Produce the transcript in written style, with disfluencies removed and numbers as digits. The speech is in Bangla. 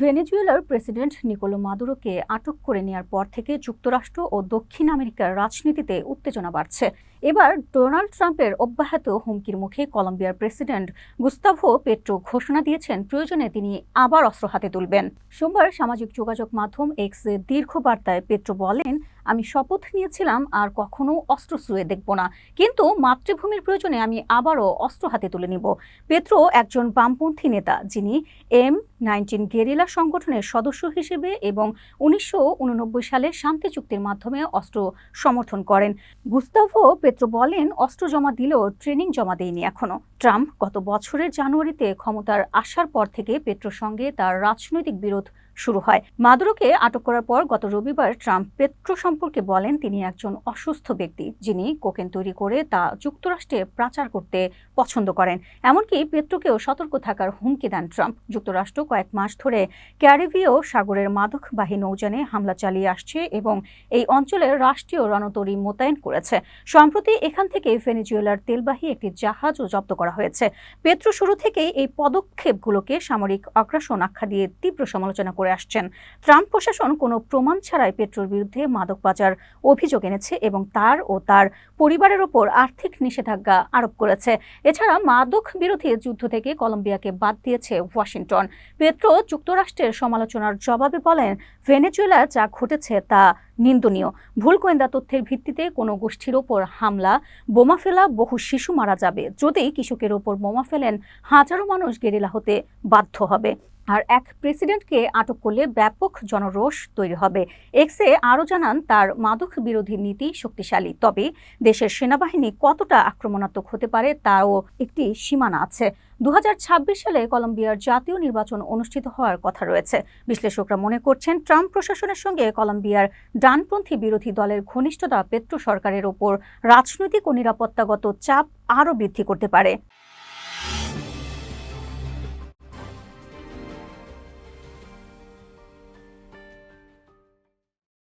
ভেনেজুয়েলার প্রেসিডেন্ট নিকোলো মাদুরোকে আটক করে নেওয়ার পর থেকে যুক্তরাষ্ট্র ও দক্ষিণ আমেরিকার রাজনীতিতে উত্তেজনা বাড়ছে। এবার ডোনাল্ড ট্রাম্পের অব্যাহত হুমকির মুখে কলম্বিয়ার প্রেসিডেন্ট গুস্তাভো পেট্রো ঘোষণা দিয়েছেন প্রয়োজনে তিনি আবার অস্ত্র হাতে তুলবেন। সোমবার সামাজিক যোগাযোগ মাধ্যম এক্সে দীর্ঘ বার্তায় পেট্রো বলেন, আমি শপথ নিয়েছিলাম আর কখনো অস্ত্র ছুঁয়ে দেখব না, কিন্তু মাতৃভূমির প্রয়োজনে আমি আবারও অস্ত্র হাতে তুলে নিব। পেট্রো একজন বামপন্থী নেতা, যিনি M19 গেরিলা সংগঠনের সদস্য হিসেবে এবং 1989 সালে শান্তি চুক্তির মাধ্যমে অস্ত্র সমর্থন করেন। গুস্তাভো পেট্রো বলেন, অস্ত্র জমা দিলেও ট্রেনিং জমা দেয়নি এখনো। ট্রাম্প গত বছরের জানুয়ারিতে ক্ষমতার আসার পর থেকে পেট্রোর সঙ্গে তার রাজনৈতিক বিরোধ শুরু হয়। মাদুরোকে আটক করার পর গত রবিবার ট্রাম্প পেট্রো সম্পর্কে বলেন, তিনি একজন অসুস্থ ব্যক্তি, যিনি কোকেন তৈরি করে তা যুক্তরাষ্ট্রে পাচার করতে পছন্দ করেন। এমনকি পেট্রোকেও সতর্ক থাকার হুমকি দেন ট্রাম্প। যুক্তরাষ্ট্র কয়েক মাস ধরে ক্যারিবীয় সাগরের মাদকবাহী নৌযানে হামলা চালিয়ে আসছে এবং এই অঞ্চলের রাষ্ট্রীয় রণতরী মোতায়েন করেছে। সম্প্রতি এখান থেকে ভেনেজুয়েলার তেলবাহী একটি জাহাজও জব্দ করা হয়েছে। পেট্রো শুরু থেকেই এই পদক্ষেপগুলোকে সামরিক আগ্রাসন আখ্যা দিয়ে তীব্র সমালোচনা করে আসছেন। ট্রাম্প প্রশাসন কোনো প্রমাণ ছাড়াই পেট্রোর বিরুদ্ধে মাদক পাচার অভিযোগ এনেছে এবং তার ও তার পরিবারের ওপর আর্থিক নিষেধাজ্ঞা আরোপ করেছে। এছাড়া মাদক বিরোধী যুদ্ধ থেকে কলম্বিয়াকে বাদ দিয়েছে ওয়াশিংটন। পেট্রো যুক্তরাষ্ট্রের সমালোচনার জবাবে বলেন, ভেনেজুয়েলায় যা ঘটেছে তা নিন্দনীয়। ভুল গোয়েন্দা তথ্যের ভিত্তিতে কোনো গোষ্ঠীর ওপর হামলা, বোমা ফেলা, বহু শিশু মারা যাবে। যদি কৃষকের ওপর বোমা ফেলেন, হাজারো মানুষ গেরিলা হতে বাধ্য হবে। আর এক প্রেসিডেন্টকে আটক করলে ব্যাপক জনরোষ তৈরি হবে। এক্সে আরও জানান, তার মাদক বিরোধী নীতি শক্তিশালী, তবে দেশের সেনাবাহিনী কতটা আক্রমণাত্মক হতে পারে তাও একটি সীমানা আছে। 2026 সালে কলম্বিয়ার জাতীয় নির্বাচন অনুষ্ঠিত হওয়ার কথা রয়েছে। বিশ্লেষকরা মনে করছেন, ট্রাম্প প্রশাসনের সঙ্গে কলম্বিয়ার ডানপন্থী বিরোধী দলের ঘনিষ্ঠতা পেট্রো সরকারের ওপর রাজনৈতিক ও নিরাপত্তাগত চাপ আরও বৃদ্ধি করতে পারে।